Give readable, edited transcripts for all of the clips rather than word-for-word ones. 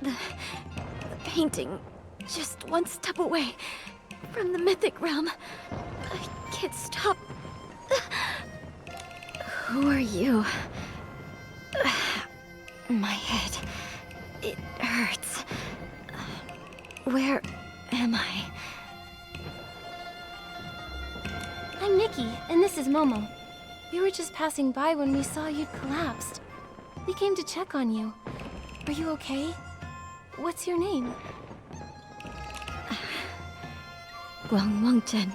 The painting, just one step away from the mythic realm. I can't stop. Who are you? My head. It hurts. Where am I? I'm Nikki, and this is Momo. We were just passing by when we saw you'd collapsed. We came to check on you. Are you okay? What's your name? Wangjen.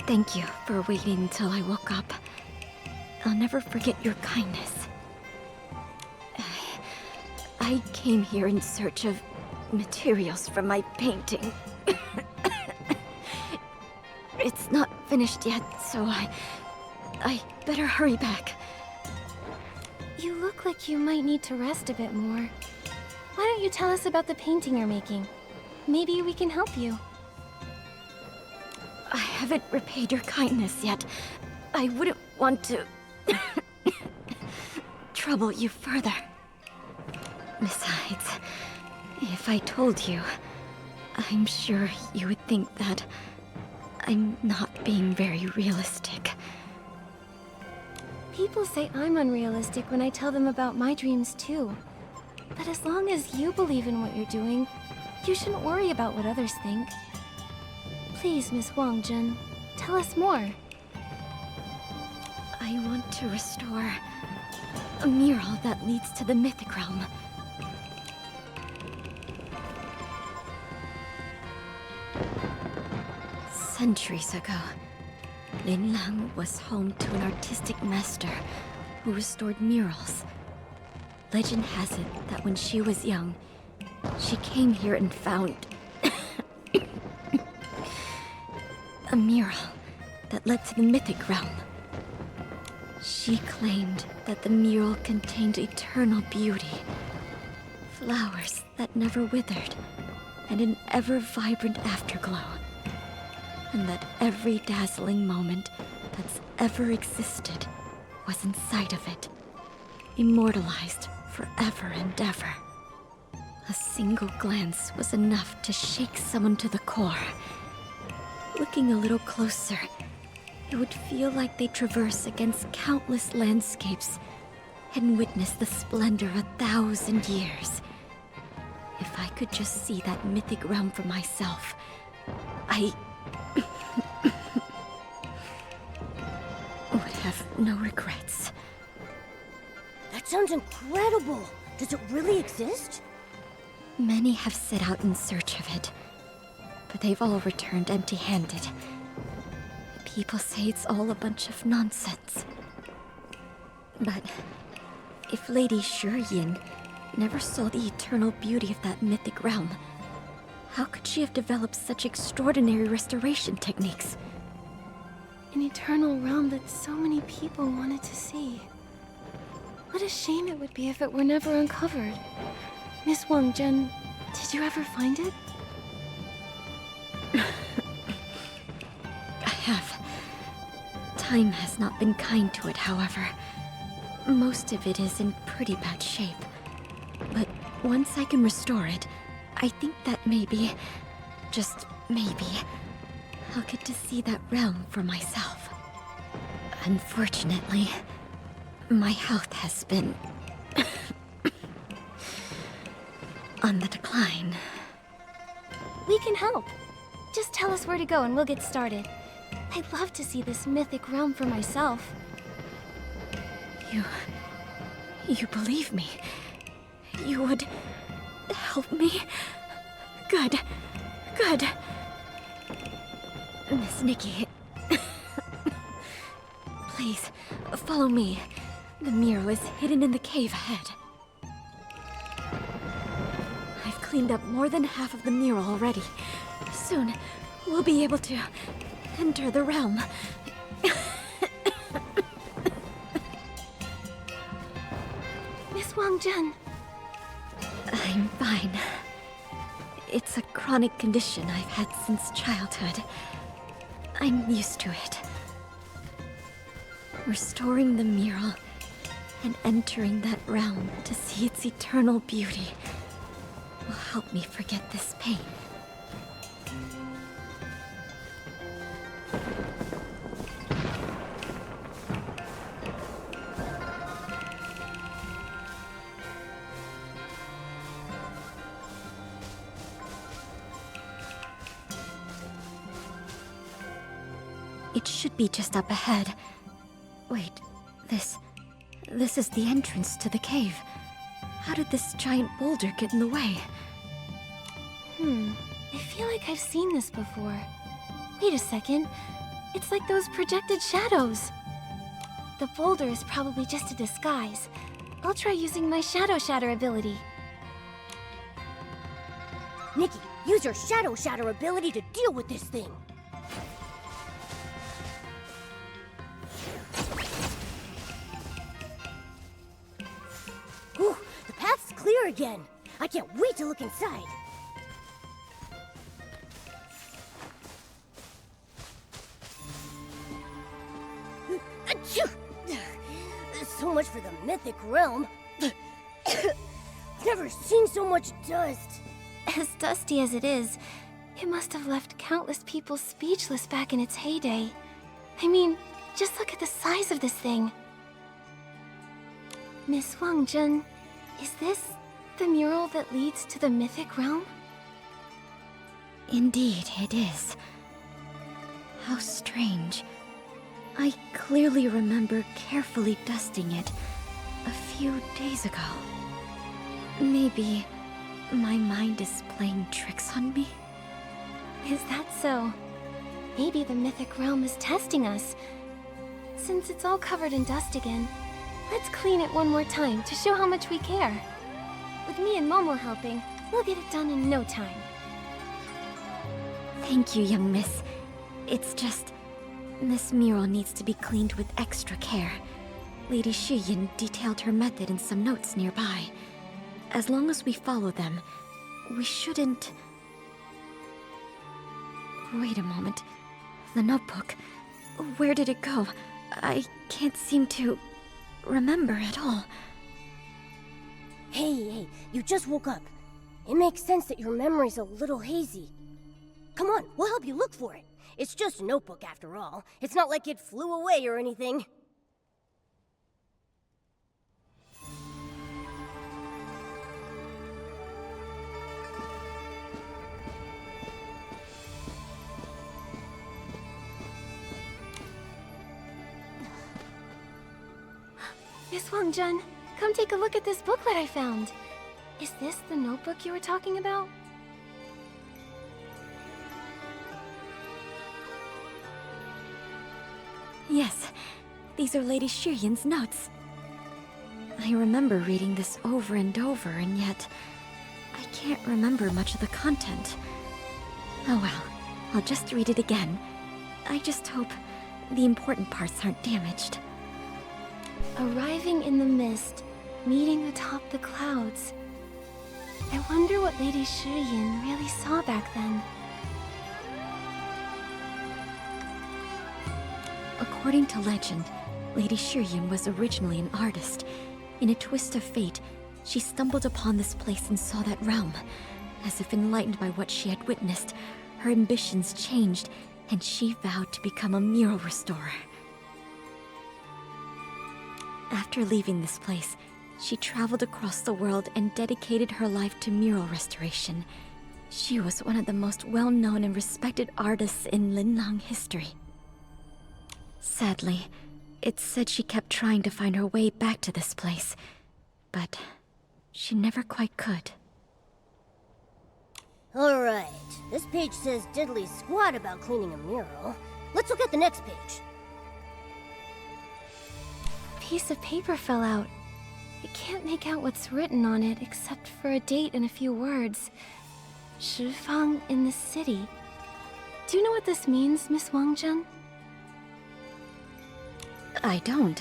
Thank you for waiting until I woke up. I'll never forget your kindness. I came here in search of materials for my painting. It's not finished yet, so I better hurry back. You look like you might need to rest a bit more. Why don't you tell us about the painting you're making? Maybe we can help you. I haven't repaid your kindness yet. I wouldn't want to trouble you further. Besides, if I told you, I'm sure you would think that I'm not being very realistic. People say I'm unrealistic when I tell them about my dreams too. But as long as you believe in what you're doing, you shouldn't worry about what others think. Please, Miss Wangjun, tell us more. I want to restore a mural that leads to the mythic realm. Centuries ago, Lin Lang was home to an artistic master who restored murals. Legend has it that when she was young, she came here and found a mural that led to the mythic realm. She claimed that the mural contained eternal beauty, flowers that never withered, and an ever-vibrant afterglow. And that every dazzling moment that's ever existed was inside of it, immortalized forever and ever. A single glance was enough to shake someone to the core. Looking a little closer, it would feel like they traverse against countless landscapes and witness the splendor of 1,000 years. If I could just see that mythic realm for myself, I would have no regrets. That sounds incredible! Does it really exist? Many have set out in search of it, but they've all returned empty-handed. People say it's all a bunch of nonsense. But if Lady Shiyin never saw the eternal beauty of that mythic realm, how could she have developed such extraordinary restoration techniques? An eternal realm that so many people wanted to see. What a shame it would be if it were never uncovered. Miss Wangjun, did you ever find it? I have. Time has not been kind to it, however. Most of it is in pretty bad shape. But once I can restore it, I think that maybe, just maybe, I'll get to see that realm for myself. Unfortunately, my health has been on the decline. We can help. Just tell us where to go and we'll get started. I'd love to see this mythic realm for myself. You believe me? You would help me? Good. Good. Miss Nikki. Please, follow me. The mural is hidden in the cave ahead. I've cleaned up more than half of the mural already. Soon, we'll be able to enter the realm. Miss Wangjun. I'm fine. It's a chronic condition I've had since childhood. I'm used to it. Restoring the mural and entering that realm to see its eternal beauty help me forget this pain. It should be just up ahead. Wait, this is the entrance to the cave. How did this giant boulder get in the way? I feel like I've seen this before. Wait a second. It's like those projected shadows. The boulder is probably just a disguise. I'll try using my shadow shatter ability. Nikki, use your shadow shatter ability to deal with this thing. Whew, the path's clear again. I can't wait to look inside. Achoo! So much for the mythic realm. Never seen so much dust. As dusty as it is, it must have left countless people speechless back in its heyday. I mean, just look at the size of this thing. Miss Wangjun, is this the mural that leads to the mythic realm? Indeed, it is. How strange. I clearly remember carefully dusting it a few days ago. Maybe my mind is playing tricks on me? Is that so? Maybe the mythic realm is testing us. Since it's all covered in dust again, let's clean it one more time to show how much we care. With me and Momo helping, we'll get it done in no time. Thank you, young miss. It's just... this mural needs to be cleaned with extra care. Lady Shiyin detailed her method in some notes nearby. As long as we follow them, we shouldn't... Wait a moment. The notebook. Where did it go? I can't seem to remember at all. Hey, you just woke up. It makes sense that your memory's a little hazy. Come on, we'll help you look for it. It's just a notebook after all. It's not like it flew away or anything. Miss Wangjun, come take a look at this booklet I found. Is this the notebook you were talking about? Yes, these are Lady Shiyin's notes. I remember reading this over and over, and yet I can't remember much of the content. Oh well, I'll just read it again. I just hope the important parts aren't damaged. Arriving in the mist, meeting atop the clouds. I wonder what Lady Shiyin really saw back then. According to legend, Lady Shiyin was originally an artist. In a twist of fate, she stumbled upon this place and saw that realm. As if enlightened by what she had witnessed, her ambitions changed, and she vowed to become a mural restorer. After leaving this place, she traveled across the world and dedicated her life to mural restoration. She was one of the most well-known and respected artists in Linlang history. Sadly, it's said she kept trying to find her way back to this place, but she never quite could. Alright, this page says diddly squat about cleaning a mural. Let's look at the next page. A piece of paper fell out. I can't make out what's written on it except for a date and a few words. Shifang in the city. Do you know what this means, Miss Wangjun? I don't.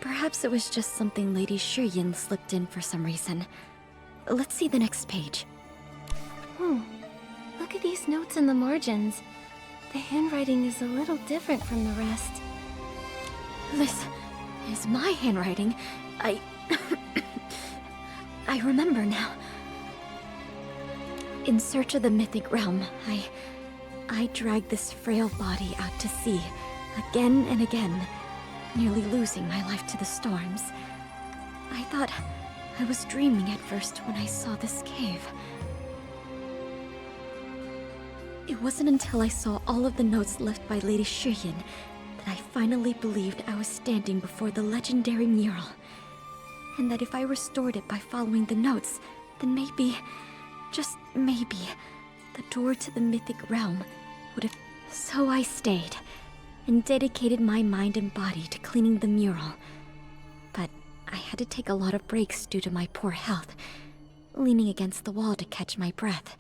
Perhaps it was just something Lady Shiyin slipped in for some reason. Let's see the next page. Look at these notes in the margins. The handwriting is a little different from the rest. This is my handwriting. I remember now. In search of the mythic realm, I dragged this frail body out to sea, again and again, nearly losing my life to the storms. I thought I was dreaming at first when I saw this cave. It wasn't until I saw all of the notes left by Lady Shiyin that I finally believed I was standing before the legendary mural. And that if I restored it by following the notes, then maybe, just maybe, the door to the mythic realm would have... So I stayed, and dedicated my mind and body to cleaning the mural. But I had to take a lot of breaks due to my poor health, leaning against the wall to catch my breath.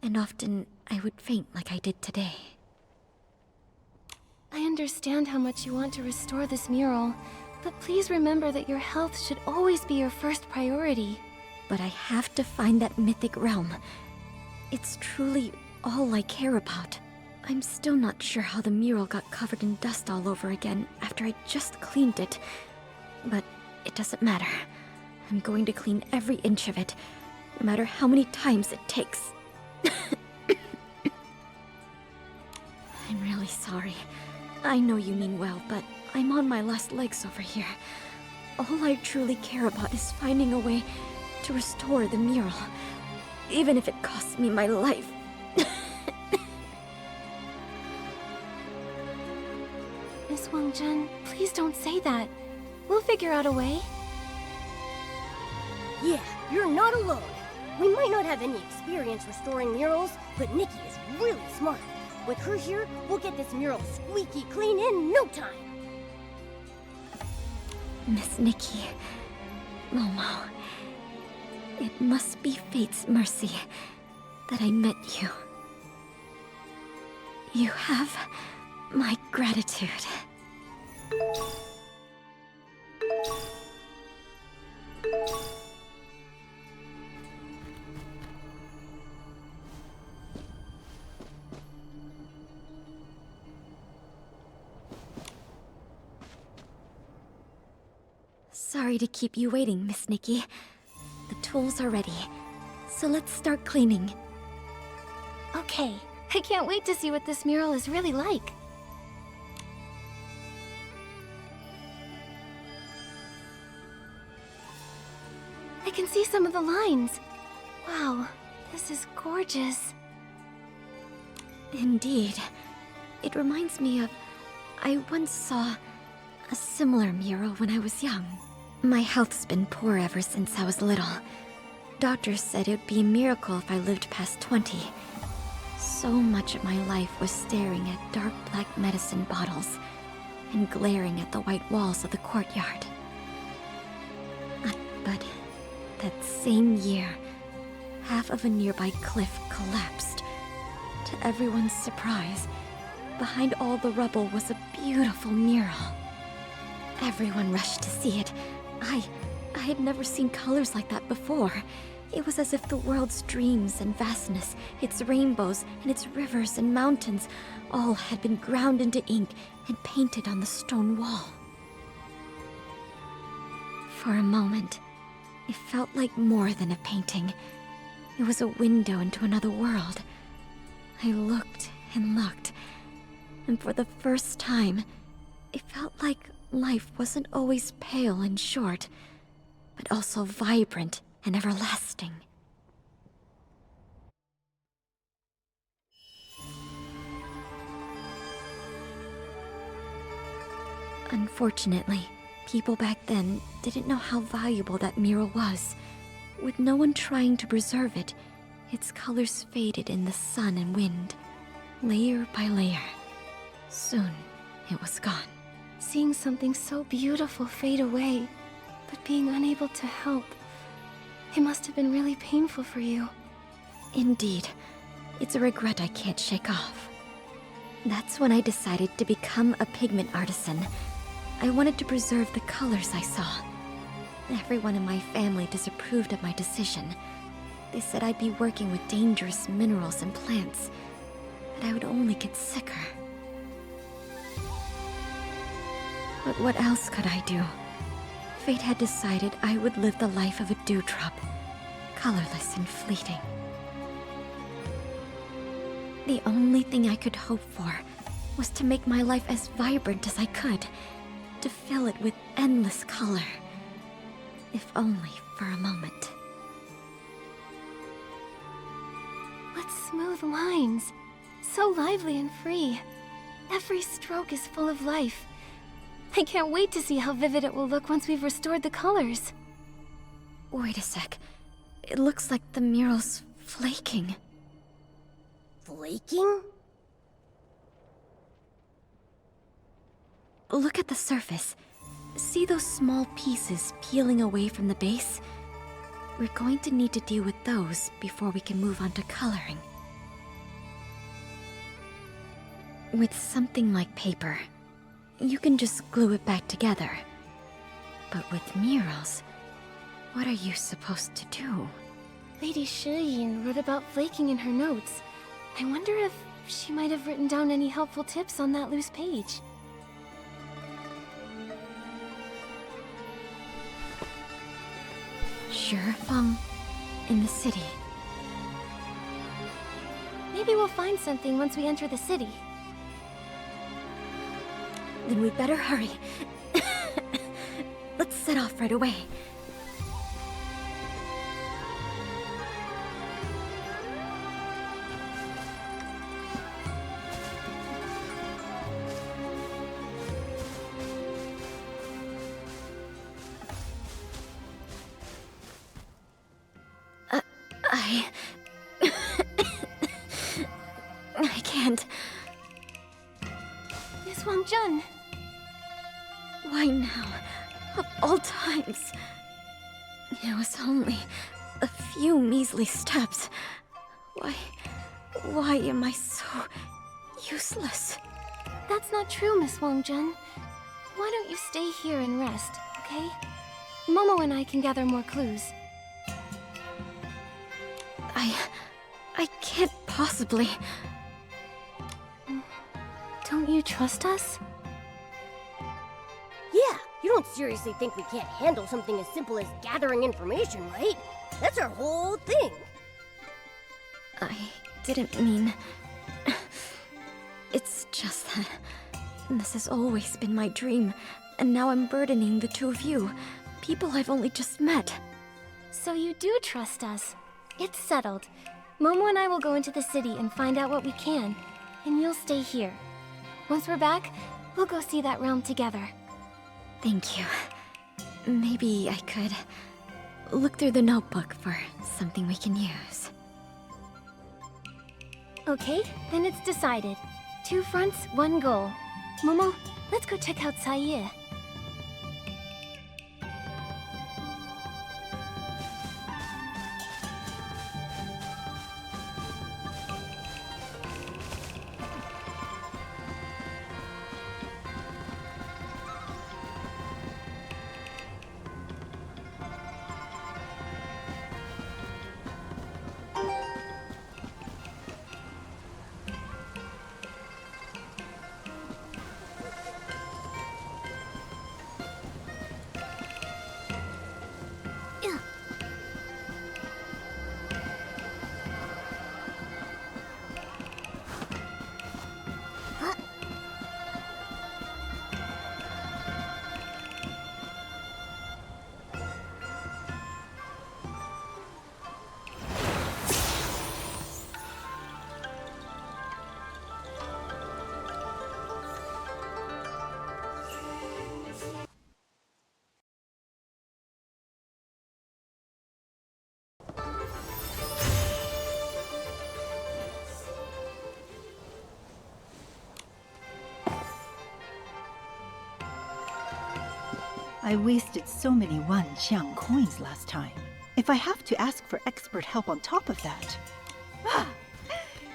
And often, I would faint like I did today. I understand how much you want to restore this mural, but please remember that your health should always be your first priority. But I have to find that mythic realm. It's truly all I care about. I'm still not sure how the mural got covered in dust all over again after I just cleaned it. But it doesn't matter. I'm going to clean every inch of it, no matter how many times it takes. I'm really sorry. I know you mean well, but I'm on my last legs over here. All I truly care about is finding a way to restore the mural, even if it costs me my life. Miss Wang-jun, please don't say that. We'll figure out a way. Yeah, you're not alone. We might not have any experience restoring murals, but Nikki is really smart. With her here, we'll get this mural squeaky clean in no time. Miss Nikki, Momo, it must be fate's mercy that I met you. You have my gratitude. Sorry to keep you waiting, Miss Nikki. The tools are ready, so let's start cleaning. Okay, I can't wait to see what this mural is really like. I can see some of the lines. Wow, this is gorgeous. Indeed. It reminds me of... I once saw a similar mural when I was young. My health's been poor ever since I was little. Doctors said it would be a miracle if I lived past 20. So much of my life was staring at dark black medicine bottles and glaring at the white walls of the courtyard. But that same year, half of a nearby cliff collapsed. To everyone's surprise, behind all the rubble was a beautiful mural. Everyone rushed to see it. I had never seen colors like that before. It was as if the world's dreams and vastness, its rainbows and its rivers and mountains, all had been ground into ink and painted on the stone wall. For a moment, it felt like more than a painting. It was a window into another world. I looked and looked, and for the first time, it felt like life wasn't always pale and short, but also vibrant and everlasting. Unfortunately, people back then didn't know how valuable that mural was. With no one trying to preserve it, its colors faded in the sun and wind, layer by layer. Soon, it was gone. Seeing something so beautiful fade away, but being unable to help. It must have been really painful for you. Indeed. It's a regret I can't shake off. That's when I decided to become a pigment artisan. I wanted to preserve the colors I saw. Everyone in my family disapproved of my decision. They said I'd be working with dangerous minerals and plants, that I would only get sicker. But what else could I do? Fate had decided I would live the life of a dewdrop, colorless and fleeting. The only thing I could hope for was to make my life as vibrant as I could, to fill it with endless color, if only for a moment. What smooth lines. So lively and free. Every stroke is full of life. I can't wait to see how vivid it will look once we've restored the colors. Wait a sec. It looks like the mural's flaking. Flaking? Look at the surface. See those small pieces peeling away from the base? We're going to need to deal with those before we can move on to coloring. With something like paper, you can just glue it back together. But with murals, what are you supposed to do? Lady Shiyin wrote about flaking in her notes. I wonder if she might have written down any helpful tips on that loose page. Shifeng in the city. Maybe we'll find something once we enter the city. Then we'd better hurry. Let's set off right away. I can't. Miss Wangjun! Why now? Of all times. It was only a few measly steps. Why am I so useless? That's not true, Miss Wangjun. Why don't you stay here and rest, okay? Momo and I can gather more clues. I can't possibly. Don't you trust us? Yeah, you don't seriously think we can't handle something as simple as gathering information, right? That's our whole thing. I didn't mean... It's just that this has always been my dream, and now I'm burdening the two of you, people I've only just met. So you do trust us. It's settled. Momo and I will go into the city and find out what we can, and you'll stay here. Once we're back, we'll go see that realm together. Thank you. Maybe I could look through the notebook for something we can use. Okay, then it's decided. 2 fronts, 1 goal. Momo, let's go check out Saie. I wasted so many 1 xiang coins last time. If I have to ask for expert help on top of that...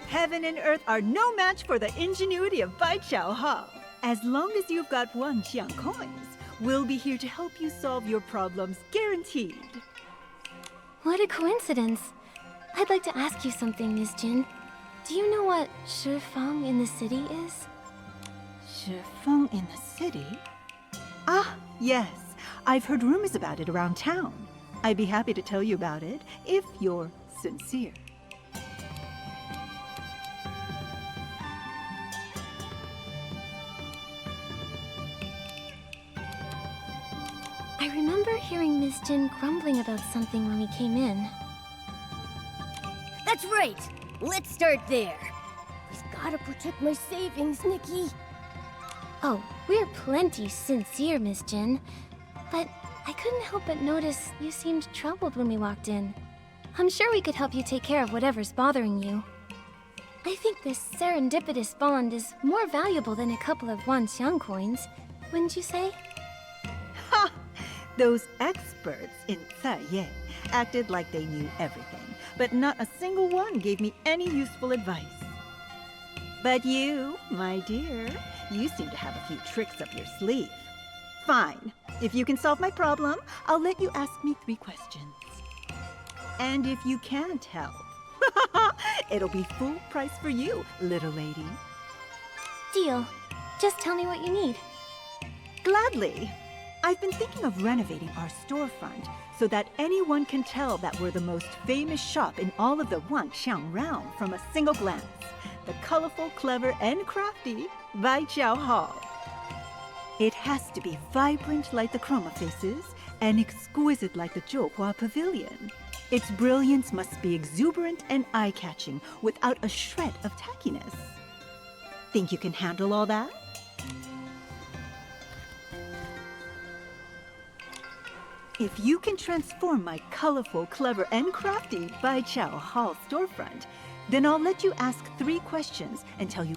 Heaven and earth are no match for the ingenuity of Bai Chao Ha. As long as you've got 1 xiang coins, we'll be here to help you solve your problems, guaranteed. What a coincidence. I'd like to ask you something, Ms. Jin. Do you know what Shifeng in the city is? Shifeng in the city? Ah, yes. I've heard rumors about it around town. I'd be happy to tell you about it, if you're sincere. Miss Jin grumbling about something when we came in. That's right! Let's start there. We've gotta protect my savings, Nikki. Oh, we're plenty sincere, Miss Jin. But I couldn't help but notice you seemed troubled when we walked in. I'm sure we could help you take care of whatever's bothering you. I think this serendipitous bond is more valuable than a couple of Wanxiang coins, wouldn't you say? Ha! Those experts in Ye acted like they knew everything, but not a single one gave me any useful advice. But you, my dear, you seem to have a few tricks up your sleeve. Fine. If you can solve my problem, I'll let you ask me 3 questions. And if you can't help, it'll be full price for you, little lady. Deal. Just tell me what you need. Gladly. I've been thinking of renovating our storefront so that anyone can tell that we're the most famous shop in all of the Wanxiang realm from a single glance. The colorful, clever, and crafty Baijiao Hall. It has to be vibrant like the Chroma Faces and exquisite like the Zhouhua Pavilion. Its brilliance must be exuberant and eye-catching without a shred of tackiness. Think you can handle all that? If you can transform my colorful, clever, and crafty Baijiao Hall storefront, then I'll let you ask 3 questions and tell you.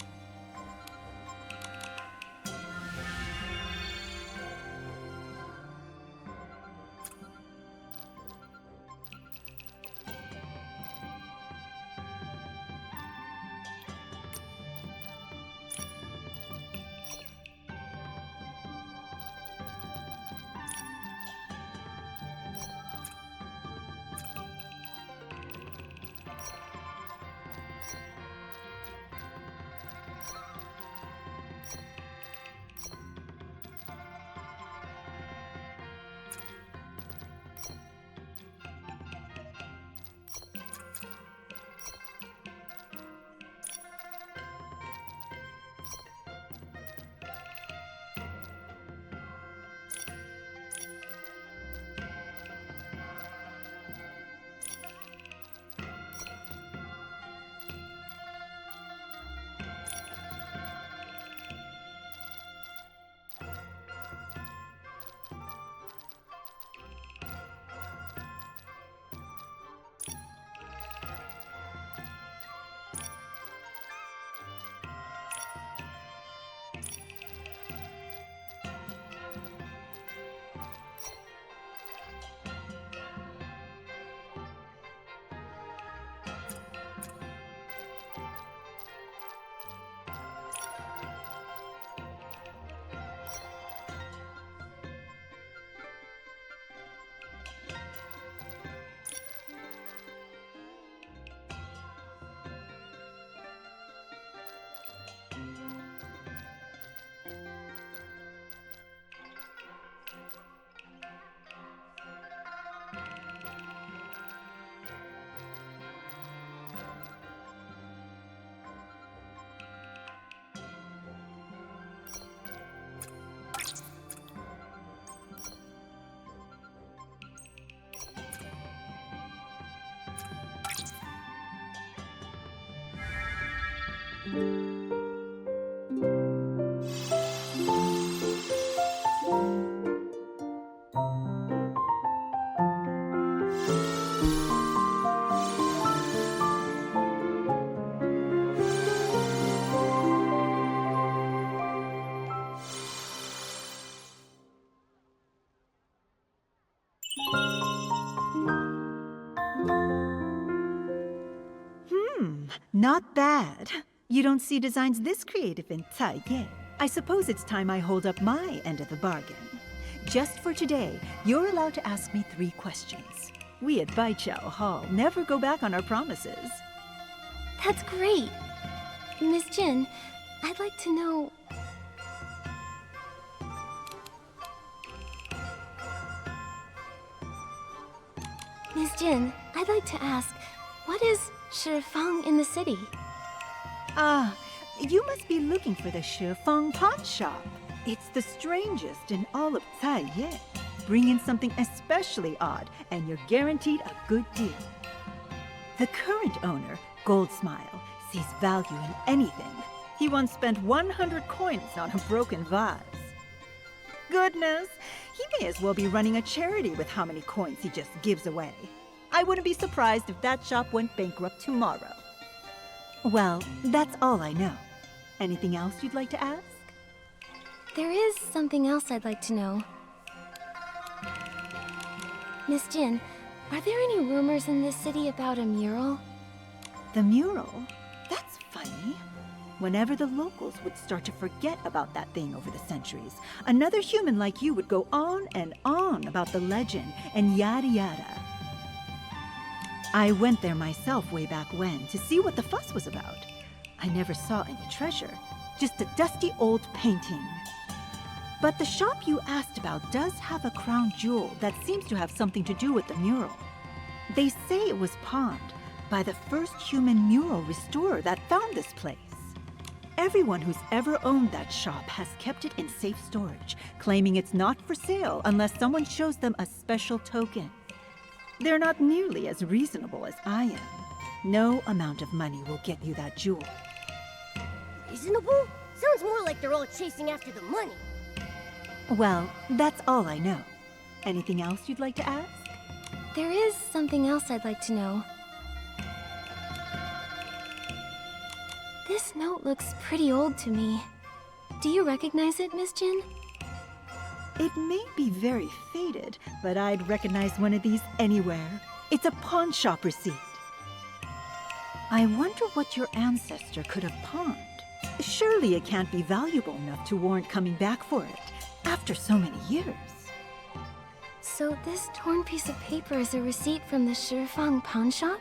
Not bad. You don't see designs this creative in Ye. I suppose it's time I hold up my end of the bargain. Just for today, you're allowed to ask me 3 questions. We at Baijiao Hall never go back on our promises. That's great. Miss Jin, I'd like to know... Miss Jin, I'd like to ask, what is Shifang in the city? Ah, you must be looking for the Shifang pawn shop. It's the strangest in all of Ye. bring in something especially odd, and you're guaranteed a good deal. The current owner, Goldsmile, sees value in anything. He once spent 100 coins on a broken vase. Goodness, he may as well be running a charity with how many coins he just gives away. I wouldn't be surprised if that shop went bankrupt tomorrow. Well, that's all I know. Anything else you'd like to ask? There is something else I'd like to know. Miss Jin, are there any rumors in this city about a mural? The mural? That's funny. Whenever the locals would start to forget about that thing over the centuries, another human like you would go on and on about the legend and yada yada. I went there myself way back when to see what the fuss was about. I never saw any treasure, just a dusty old painting. But the shop you asked about does have a crown jewel that seems to have something to do with the mural. They say it was pawned by the first human mural restorer that found this place. Everyone who's ever owned that shop has kept it in safe storage, claiming it's not for sale unless someone shows them a special token. They're not nearly as reasonable as I am. No amount of money will get you that jewel. Reasonable? Sounds more like they're all chasing after the money. Well, that's all I know. Anything else you'd like to ask? There is something else I'd like to know. This note looks pretty old to me. Do you recognize it, Miss Jin? It may be very faded, but I'd recognize one of these anywhere. It's a pawn shop receipt. I wonder what your ancestor could have pawned. Surely it can't be valuable enough to warrant coming back for it, after so many years. So this torn piece of paper is a receipt from the Shifang pawn shop?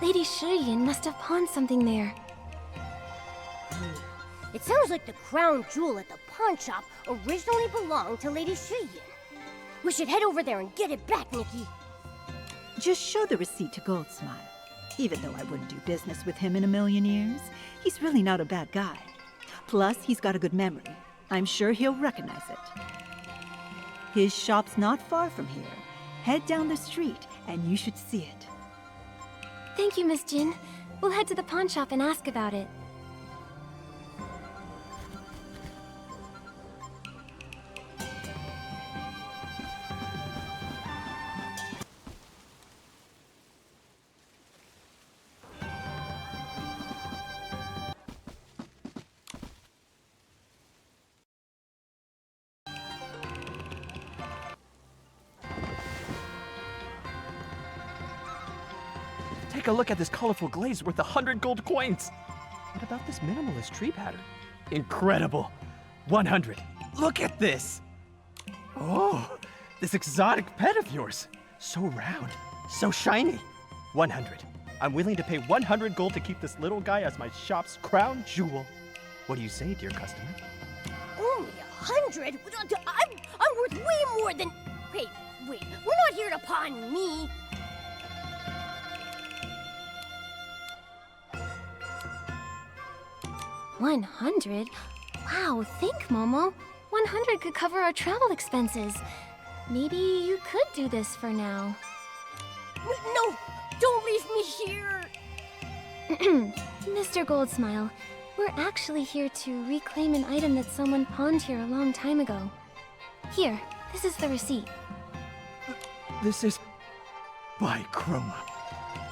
Lady Shiyin must have pawned something there. It sounds like the crown jewel at the pawn shop originally belonged to Lady Shiyin. We should head over there and get it back, Nikki. Just show the receipt to Goldsmile. Even though I wouldn't do business with him in a million years, he's really not a bad guy. Plus, he's got a good memory. I'm sure he'll recognize it. His shop's not far from here. Head down the street, and you should see it. Thank you, Miss Jin. We'll head to the pawn shop and ask about it. Take a look at this colorful glaze worth 100 gold coins. What about this minimalist tree pattern? Incredible. 100. Look at this. Oh, this exotic pet of yours. So round, so shiny. 100. I'm willing to pay 100 gold to keep this little guy as my shop's crown jewel. What do you say, dear customer? Only 100? I'm worth way more than... Wait. We're not here to pawn me. $100? Wow, think, Momo. 100 could cover our travel expenses. Maybe you could do this for now. Wait, no! Don't leave me here! Mr. Goldsmile, we're actually here to reclaim an item that someone pawned here a long time ago. Here, this is the receipt. This is... By Chroma.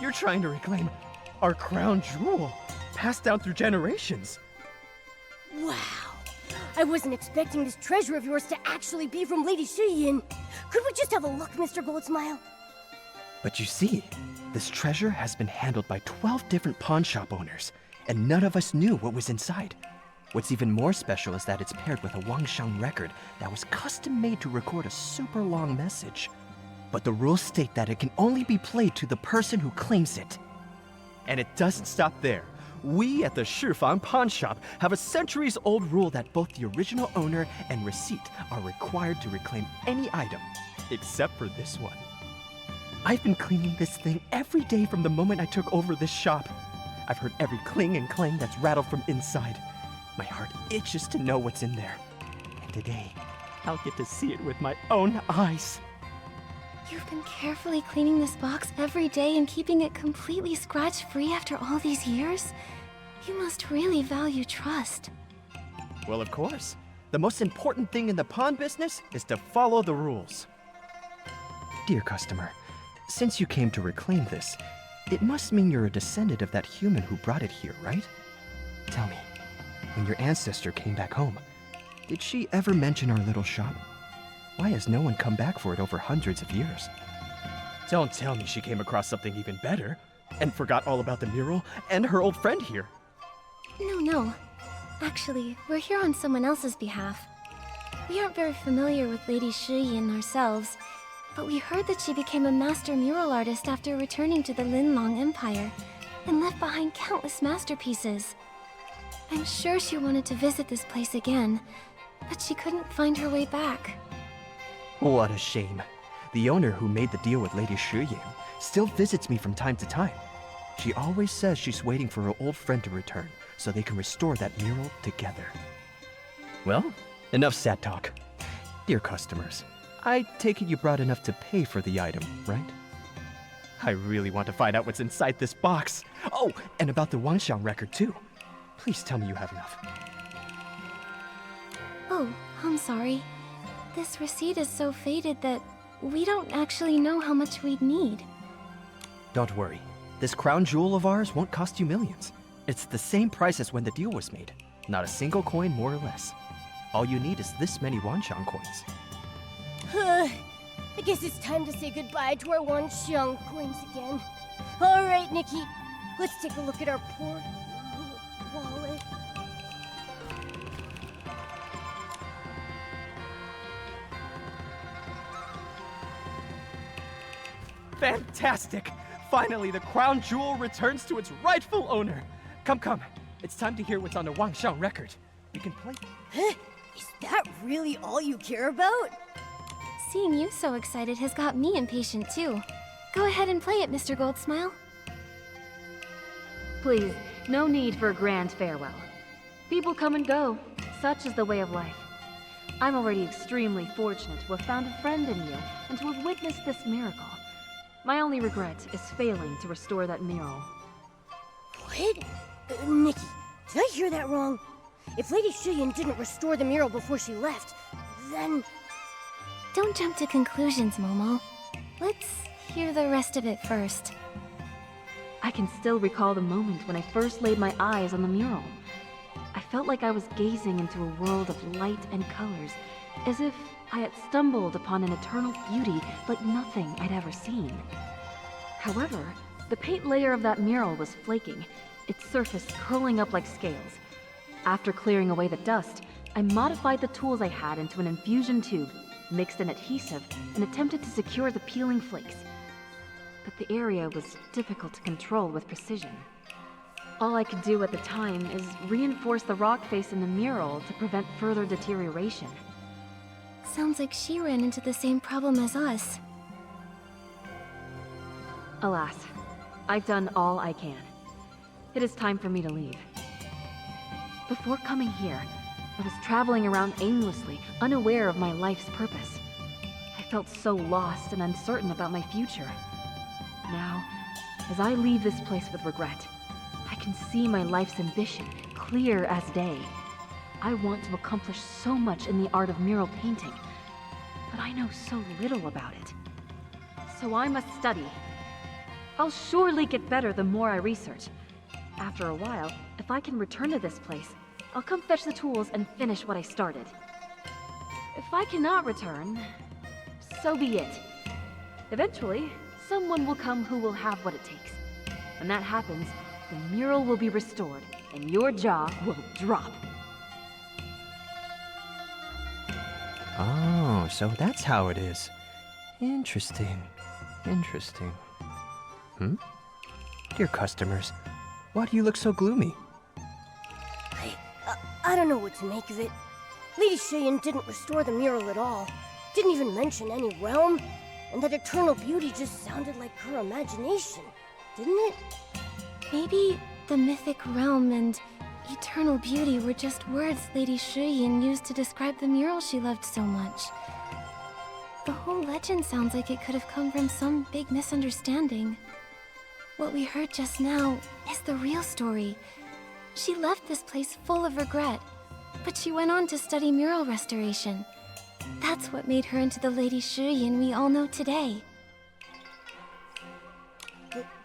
You're trying to reclaim our crown jewel, passed down through generations. Wow. I wasn't expecting this treasure of yours to actually be from Lady Shiyin. Could we just have a look, Mr. Goldsmile? But you see, this treasure has been handled by 12 different pawn shop owners, and none of us knew what was inside. What's even more special is that it's paired with a Wangshan record that was custom made to record a super long message. But the rules state that it can only be played to the person who claims it. And it doesn't stop there. We at the Shifang Pawn Shop have a centuries-old rule that both the original owner and receipt are required to reclaim any item, except for this one. I've been cleaning this thing every day from the moment I took over this shop. I've heard every cling and clang that's rattled from inside. My heart itches to know what's in there. And today, I'll get to see it with my own eyes. You've been carefully cleaning this box every day and keeping it completely scratch-free after all these years? You must really value trust. Well, of course. The most important thing in the pawn business is to follow the rules. Dear customer, since you came to reclaim this, it must mean you're a descendant of that human who brought it here, right? Tell me, when your ancestor came back home, did she ever mention our little shop? Why has no one come back for it over hundreds of years? Don't tell me she came across something even better and forgot all about the mural and her old friend here. No. Actually, we're here on someone else's behalf. We aren't very familiar with Lady Shiyin ourselves, but we heard that she became a master mural artist after returning to the Linlong Empire, and left behind countless masterpieces. I'm sure she wanted to visit this place again, but she couldn't find her way back. What a shame. The owner who made the deal with Lady Shiyin still visits me from time to time. She always says she's waiting for her old friend to return, so they can restore that mural together. Well, enough sad talk. Dear customers, I take it you brought enough to pay for the item, right? I really want to find out what's inside this box. Oh, and about the Wangxiang record too. Please tell me you have enough. Oh, I'm sorry. This receipt is so faded that we don't actually know how much we'd need. Don't worry. This crown jewel of ours won't cost you millions. It's the same price as when the deal was made. Not a single coin more or less. All you need is this many Wangxiang coins. I guess it's time to say goodbye to our Wangxiang coins again. All right, Nikki, let's take a look at our poor little wallet. Fantastic! Finally, the crown jewel returns to its rightful owner. Come. It's time to hear what's on the Wangxiang record. You can play. Huh? Is that really all you care about? Seeing you so excited has got me impatient too. Go ahead and play it, Mr. Goldsmile. Please, no need for a grand farewell. People come and go. Such is the way of life. I'm already extremely fortunate to have found a friend in you and to have witnessed this miracle. My only regret is failing to restore that mural. What? Nikki, did I hear that wrong? If Lady Shiyin didn't restore the mural before she left, then... Don't jump to conclusions, Momo. Let's hear the rest of it first. I can still recall the moment when I first laid my eyes on the mural. I felt like I was gazing into a world of light and colors, as if I had stumbled upon an eternal beauty like nothing I'd ever seen. However, the paint layer of that mural was flaking, its surface curling up like scales. After clearing away the dust, I modified the tools I had into an infusion tube, mixed an adhesive, and attempted to secure the peeling flakes. But the area was difficult to control with precision. All I could do at the time is reinforce the rock face in the mural to prevent further deterioration. Sounds like she ran into the same problem as us. Alas, I've done all I can. It is time for me to leave. Before coming here, I was traveling around aimlessly, unaware of my life's purpose. I felt so lost and uncertain about my future. Now, as I leave this place with regret, I can see my life's ambition clear as day. I want to accomplish so much in the art of mural painting, but I know so little about it. So I must study. I'll surely get better the more I research. After a while, if I can return to this place, I'll come fetch the tools and finish what I started. If I cannot return, so be it. Eventually, someone will come who will have what it takes. When that happens, the mural will be restored, and your jaw will drop. Oh, so that's how it is. Interesting. Dear customers, why do you look so gloomy? I don't know what to make of it. Lady Shiyin didn't restore the mural at all. Didn't even mention any realm. And that eternal beauty just sounded like her imagination, didn't it? Maybe the mythic realm and eternal beauty were just words Lady Shiyin used to describe the mural she loved so much. The whole legend sounds like it could have come from some big misunderstanding. What we heard just now is the real story. She left this place full of regret, but she went on to study mural restoration. That's what made her into the Lady Shiyin we all know today.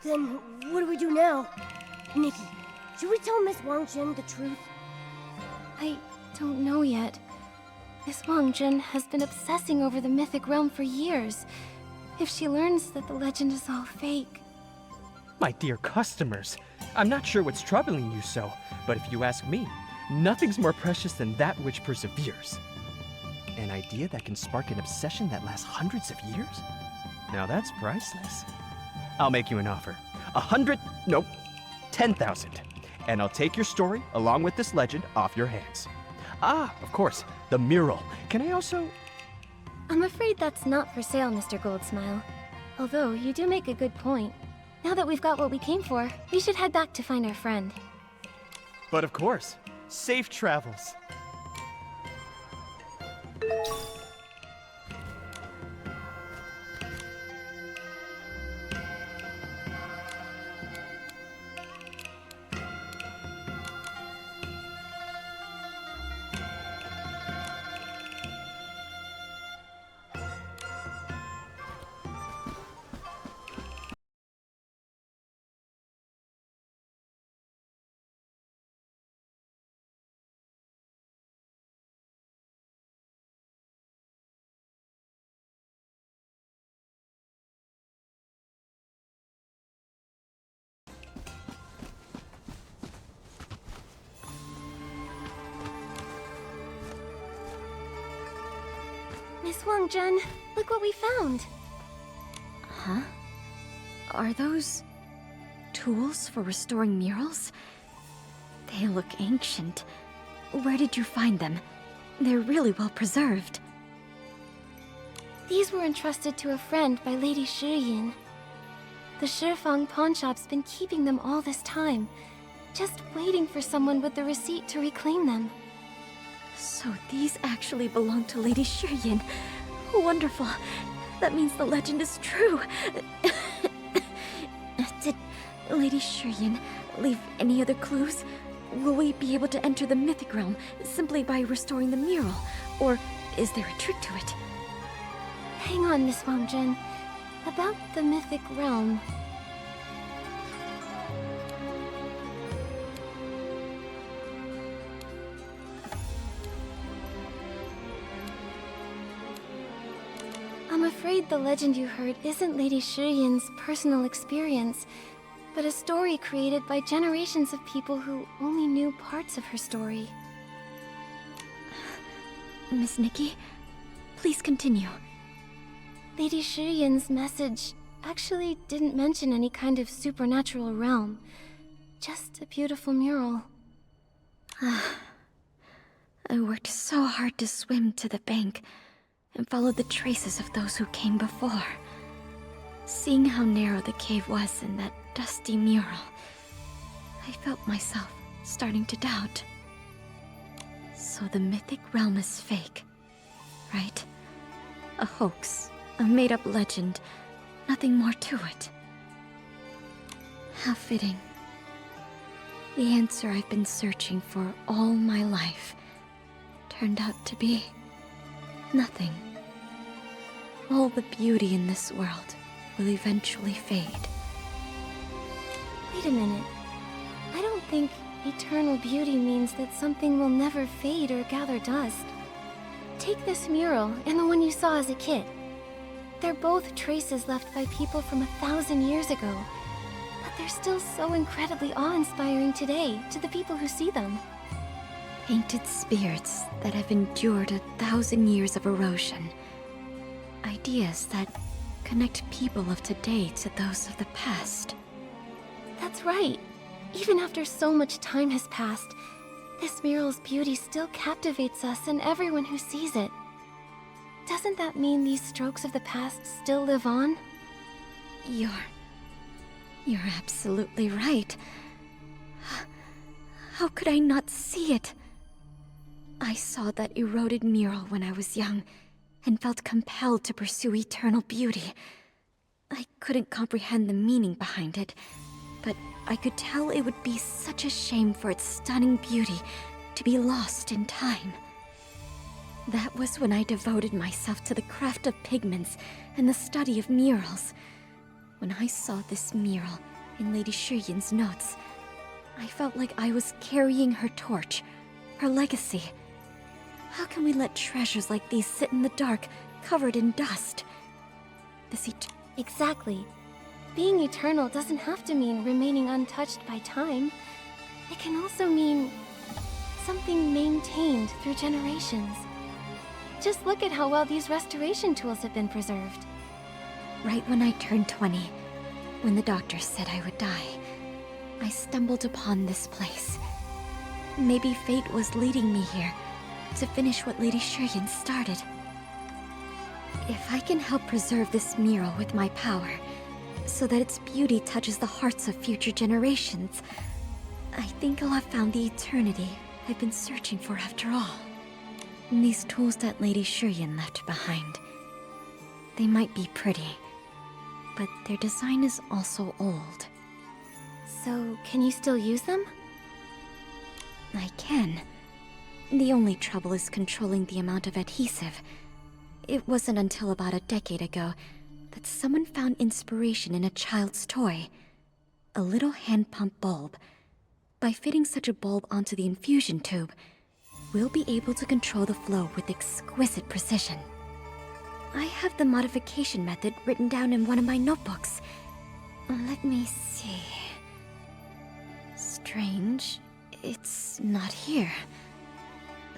Then what do we do now? Nikki, should we tell Miss Wangjin the truth? I don't know yet. Miss Wangjin has been obsessing over the mythic realm for years. If she learns that the legend is all fake... My dear customers, I'm not sure what's troubling you so, but if you ask me, nothing's more precious than that which perseveres. An idea that can spark an obsession that lasts hundreds of years? Now that's priceless. I'll make you an offer. 100, nope, 10,000. And I'll take your story, along with this legend, off your hands. Ah, of course, the mural. Can I also... I'm afraid that's not for sale, Mr. Goldsmile. Although, you do make a good point. Now that we've got what we came for, we should head back to find our friend. But of course, safe travels. Miss Wangjin, look what we found! Huh? Are those tools for restoring murals? They look ancient. Where did you find them? They're really well preserved. These were entrusted to a friend by Lady Shiyin. The Shifang pawn shop's been keeping them all this time, just waiting for someone with the receipt to reclaim them. So these actually belong to Lady Shiyin. Wonderful. That means the legend is true. Did Lady Shiyin leave any other clues? Will we be able to enter the mythic realm simply by restoring the mural? Or is there a trick to it? Hang on, Miss Wangjin. About the mythic realm... I'm afraid the legend you heard isn't Lady Shiyin's personal experience, but a story created by generations of people who only knew parts of her story. Miss Nikki, please continue. Lady Shiyin's message actually didn't mention any kind of supernatural realm, just a beautiful mural. I worked so hard to swim to the bank and follow the traces of those who came before. Seeing how narrow the cave was in that dusty mural, I felt myself starting to doubt. So the mythic realm is fake, right? A hoax, a made-up legend, nothing more to it. How fitting. The answer I've been searching for all my life turned out to be nothing. All the beauty in this world will eventually fade. Wait a minute. I don't think eternal beauty means that something will never fade or gather dust. Take this mural and the one you saw as a kid. They're both traces left by people from 1,000 years ago, but they're still so incredibly awe-inspiring today to the people who see them. Painted spirits that have endured 1,000 years of erosion. Ideas that connect people of today to those of the past. That's right. Even after so much time has passed, this mural's beauty still captivates us and everyone who sees it. Doesn't that mean these strokes of the past still live on? You're absolutely right. How could I not see it? I saw that eroded mural when I was young, and felt compelled to pursue eternal beauty. I couldn't comprehend the meaning behind it, but I could tell it would be such a shame for its stunning beauty to be lost in time. That was when I devoted myself to the craft of pigments and the study of murals. When I saw this mural in Lady Shuyin's notes, I felt like I was carrying her torch, her legacy. How can we let treasures like these sit in the dark, covered in dust? Exactly. Being eternal doesn't have to mean remaining untouched by time. It can also mean something maintained through generations. Just look at how well these restoration tools have been preserved. Right when I turned 20, when the doctors said I would die, I stumbled upon this place. Maybe fate was leading me here to finish what Lady Shuyin started. If I can help preserve this mural with my power, so that its beauty touches the hearts of future generations, I think I'll have found the eternity I've been searching for after all. These tools that Lady Shuyin left behind, they might be pretty, but their design is also old. So, can you still use them? I can. The only trouble is controlling the amount of adhesive. It wasn't until about a decade ago that someone found inspiration in a child's toy. A little hand pump bulb. By fitting such a bulb onto the infusion tube, we'll be able to control the flow with exquisite precision. I have the modification method written down in one of my notebooks. Let me see. Strange, it's not here.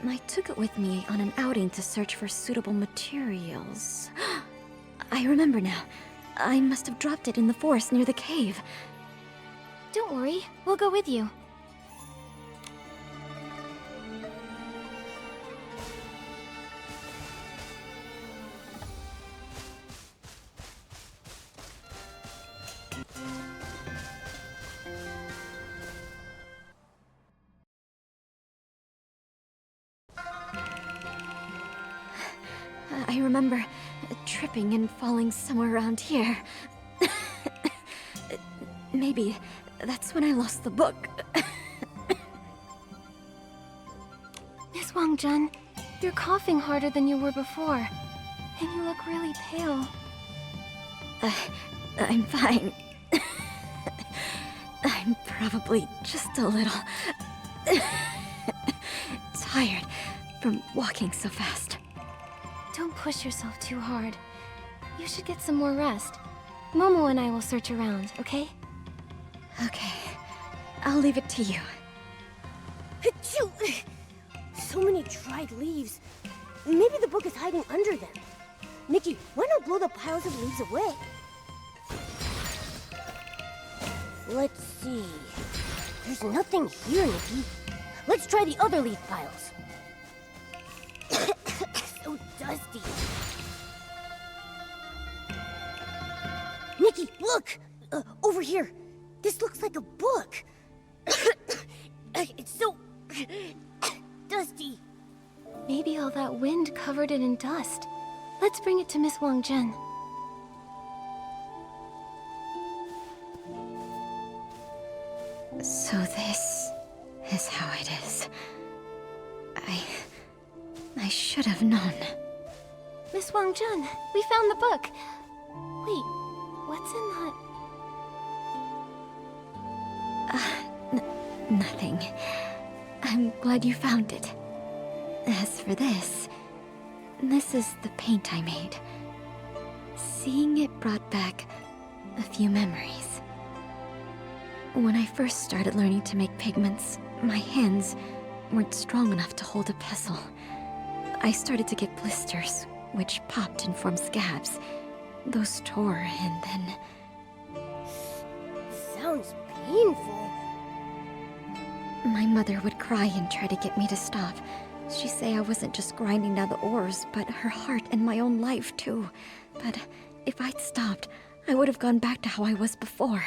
I took it with me on an outing to search for suitable materials. I remember now. I must have dropped it in the forest near the cave. Don't worry, we'll go with you. I remember tripping and falling somewhere around here. Maybe that's when I lost the book. Miss Wangjun, you're coughing harder than you were before. And you look really pale. I'm fine. I'm probably just a little tired from walking so fast. Don't push yourself too hard. You should get some more rest. Momo and I will search around, okay? Okay. I'll leave it to you. Achoo! So many dried leaves. Maybe the book is hiding under them. Nikki, why not blow the piles of leaves away? Let's see. There's nothing here, Nikki. Let's try the other leaf piles. So dusty. Nikki, look! Over here. This looks like a book. It's so dusty. Maybe all that wind covered it in dust. Let's bring it to Miss Wangjun. So this is how it is. I should have known. Miss Wangjun, we found the book. Wait, what's in that? Nothing. I'm glad you found it. As for this is the paint I made. Seeing it brought back a few memories. When I first started learning to make pigments, my hands weren't strong enough to hold a pestle. I started to get blisters, which popped and formed scabs. Those tore, and then... Sounds painful. My mother would cry and try to get me to stop. She'd say I wasn't just grinding down the ores, but her heart and my own life, too. But if I'd stopped, I would have gone back to how I was before.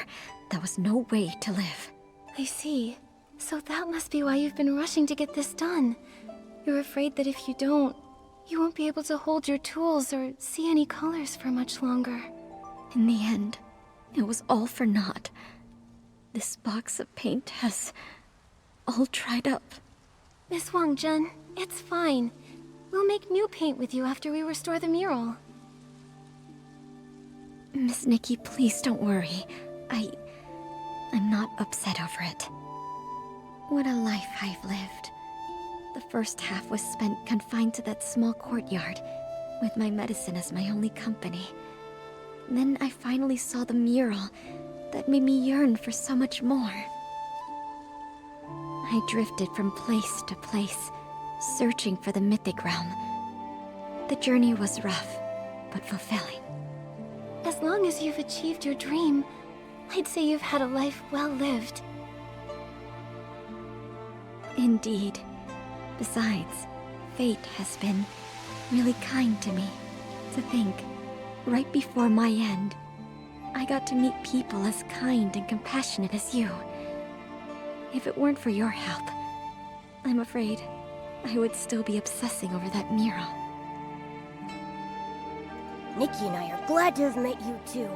There was no way to live. I see. So that must be why you've been rushing to get this done. You're afraid that if you don't, you won't be able to hold your tools or see any colors for much longer. In the end, it was all for naught. This box of paint has all dried up. Miss Wangjun, it's fine. We'll make new paint with you after we restore the mural. Miss Nikki, please don't worry. I'm not upset over it. What a life I've lived. The first half was spent confined to that small courtyard, with my medicine as my only company. Then I finally saw the mural that made me yearn for so much more. I drifted from place to place, searching for the mythic realm. The journey was rough, but fulfilling. As long as you've achieved your dream, I'd say you've had a life well lived. Indeed. Besides, fate has been really kind to me. To think, right before my end, I got to meet people as kind and compassionate as you. If it weren't for your help, I'm afraid I would still be obsessing over that mural. Nikki and I are glad to have met you too.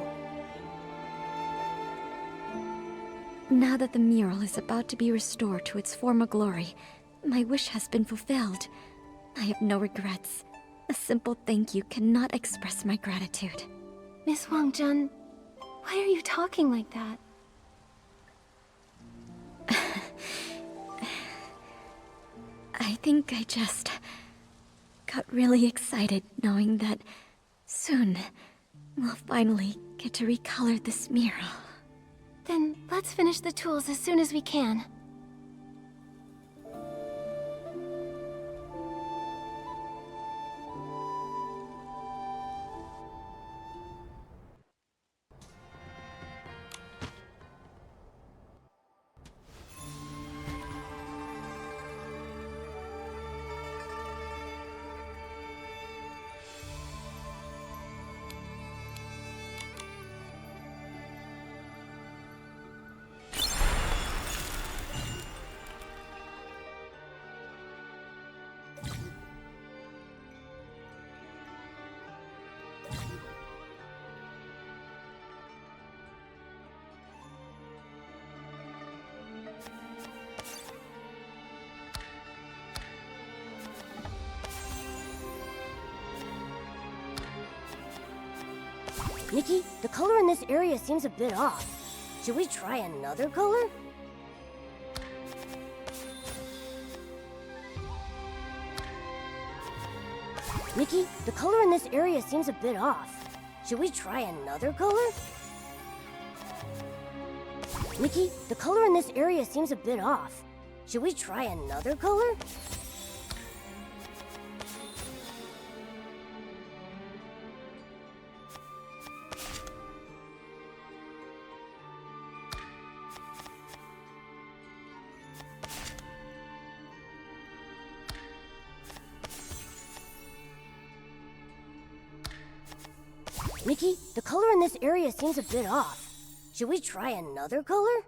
Now that the mural is about to be restored to its former glory, my wish has been fulfilled. I have no regrets. A simple thank you cannot express my gratitude. Miss Wangjun, why are you talking like that? I think I just got really excited knowing that soon we'll finally get to recolor this mural. Then let's finish the tools as soon as we can. Nikki, the color in this area seems a bit off. Should we try another color? Nikki, the color in this area seems a bit off. Should we try another color? Nikki, the color in this area seems a bit off. Should we try another color? Nikki, the color in this area seems a bit off. Should we try another color?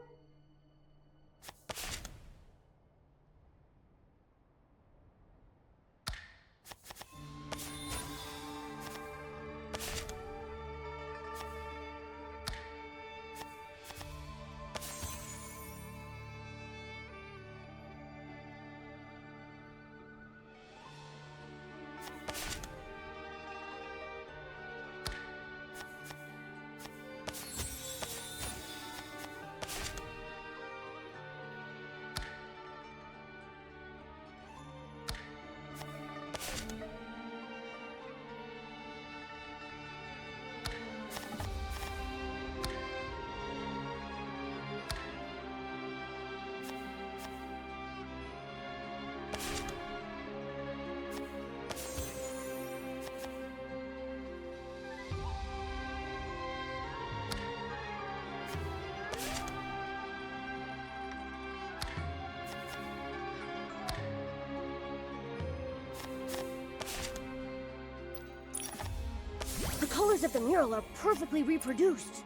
The colors of the mural are perfectly reproduced.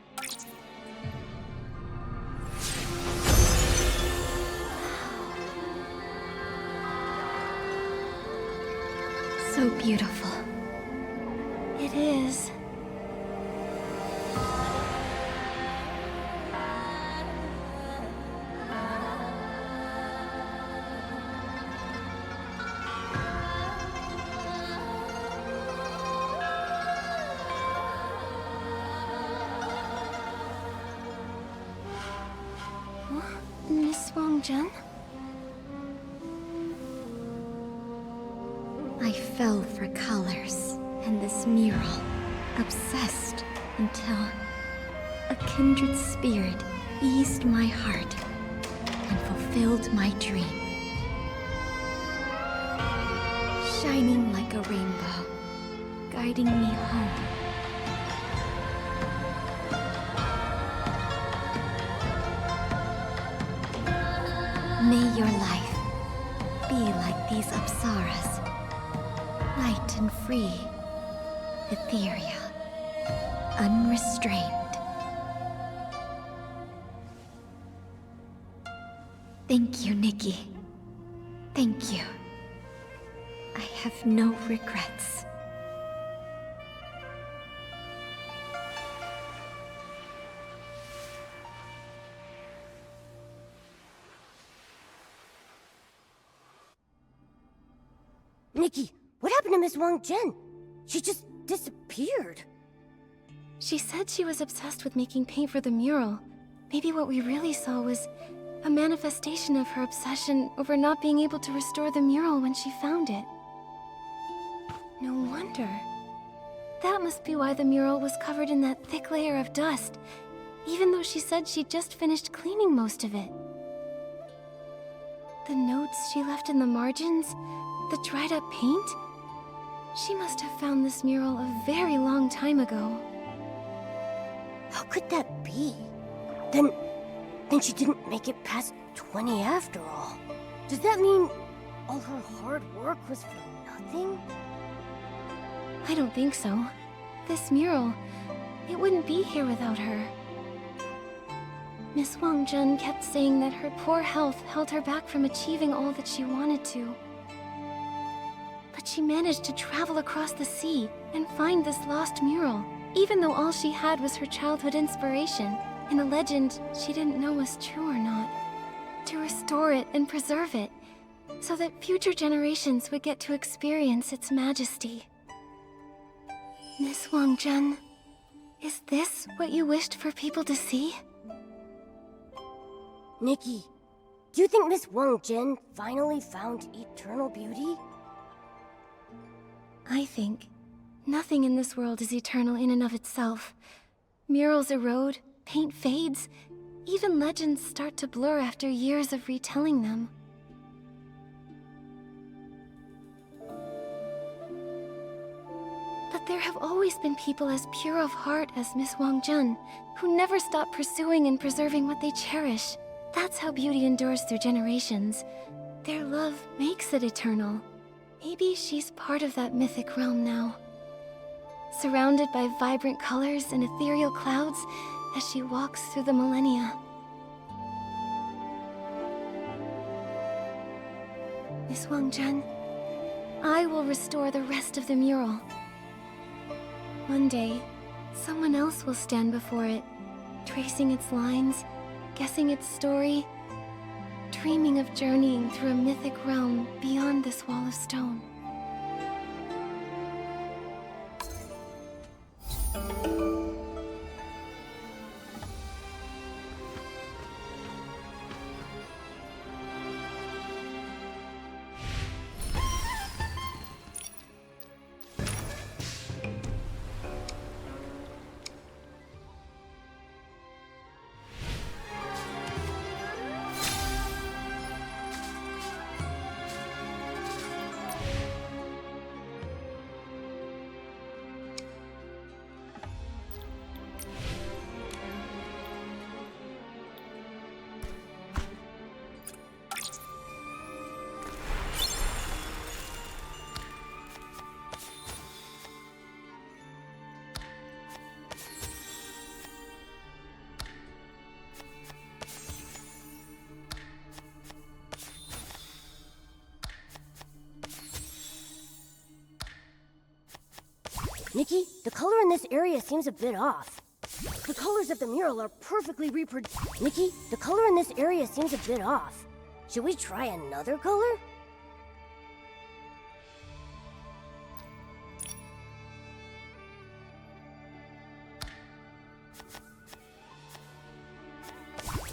so beautiful. It is. Miss Wang-Jun? I fell for colors and this mural, obsessed until a kindred spirit eased my heart and fulfilled my dream. Shining like a rainbow, guiding me home. May your life be like these apsaras, light and free, ethereal, unrestrained. Thank you, Nikki. Thank you. I have no regrets. Nikki, what happened to Miss Wang-Jun? She just disappeared. She said she was obsessed with making paint for the mural. Maybe what we really saw was a manifestation of her obsession over not being able to restore the mural when she found it. No wonder. That must be why the mural was covered in that thick layer of dust, even though she said she'd just finished cleaning most of it. The notes she left in the margins, the dried up paint? She must have found this mural a very long time ago. How could that be? Then she didn't make it past 20 after all. Does that mean all her hard work was for nothing? I don't think so. This mural, it wouldn't be here without her. Miss Wang-Jun kept saying that her poor health held her back from achieving all that she wanted to. But she managed to travel across the sea and find this lost mural, even though all she had was her childhood inspiration and a legend she didn't know was true or not. To restore it and preserve it, so that future generations would get to experience its majesty. Miss Wang-Jun, is this what you wished for people to see? Nikki, do you think Miss Wang-Jun finally found eternal beauty? I think nothing in this world is eternal in and of itself. Murals erode, paint fades, even legends start to blur after years of retelling them. But there have always been people as pure of heart as Miss Wang-Jun, who never stop pursuing and preserving what they cherish. That's how beauty endures through generations. Their love makes it eternal. Maybe she's part of that mythic realm now. Surrounded by vibrant colors and ethereal clouds as she walks through the millennia. Miss Wang-Jun, I will restore the rest of the mural. One day, someone else will stand before it, tracing its lines, guessing its story, dreaming of journeying through a mythic realm beyond this wall of stone. Nikki, the color in this area seems a bit off. The colors of the mural are perfectly reproduced. Nikki, the color in this area seems a bit off. Should we try another color?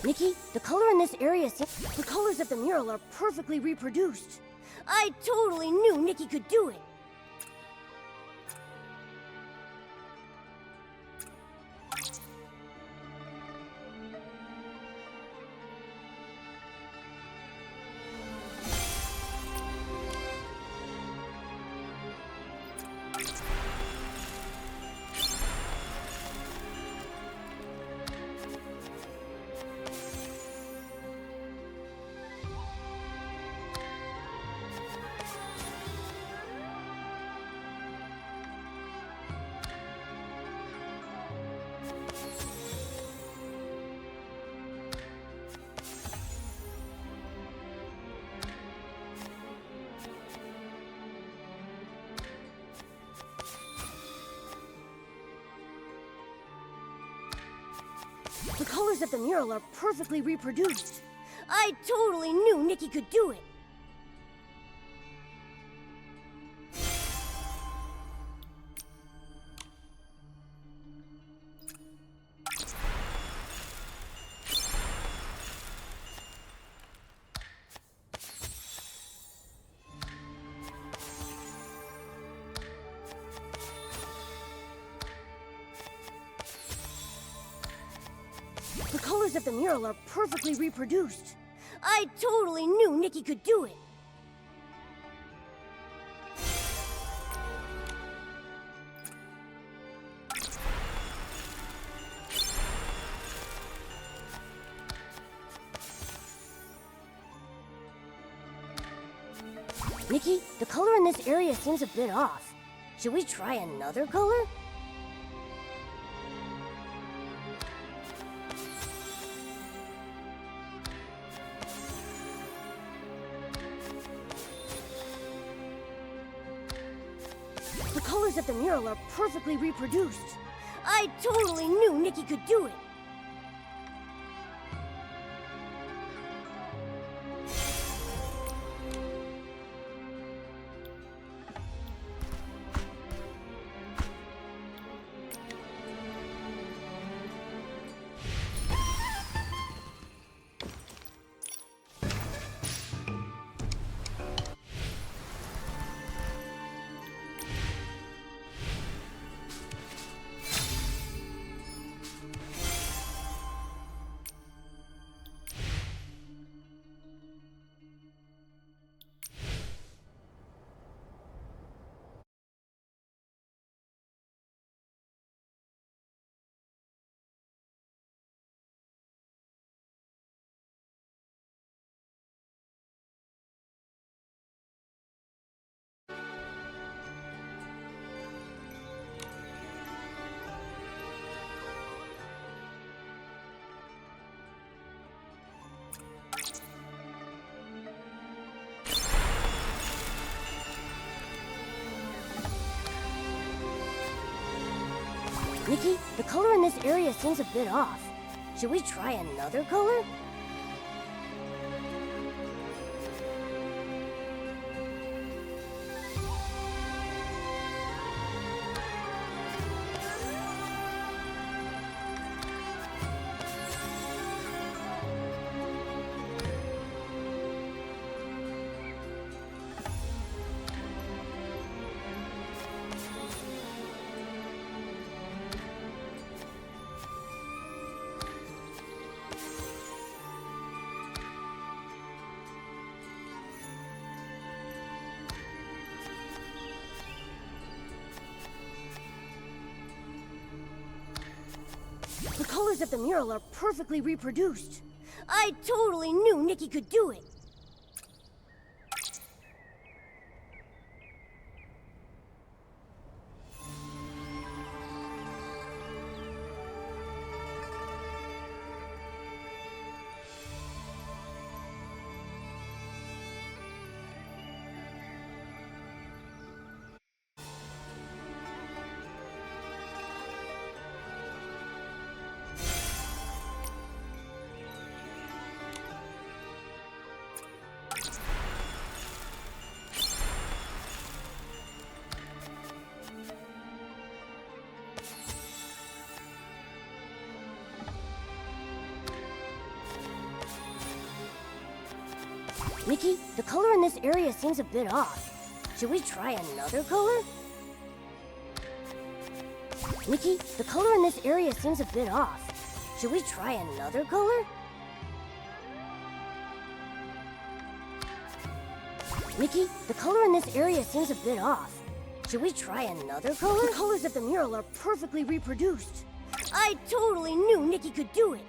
Nikki, the color in this area seems... The colors of the mural are perfectly reproduced. I totally knew Nikki could do it. The colors of the mural are perfectly reproduced. I totally knew Nikki could do it. The colors of the mural are perfectly reproduced. I totally knew Nikki could do it. Nikki, the color in this area seems a bit off. Should we try another color? The colors of the mural are perfectly reproduced. I totally knew Nikki could do it. Nikki, the color in this area seems a bit off. Should we try another color? The colors of the mural are perfectly reproduced. I totally knew Nikki could do it. Nikki, the color in this area seems a bit off. Should we try another color? Nikki, the color in this area seems a bit off. Should we try another color? Nikki, the color in this area seems a bit off. Should we try another color? The colors of the mural are perfectly reproduced. I totally knew Nikki could do it.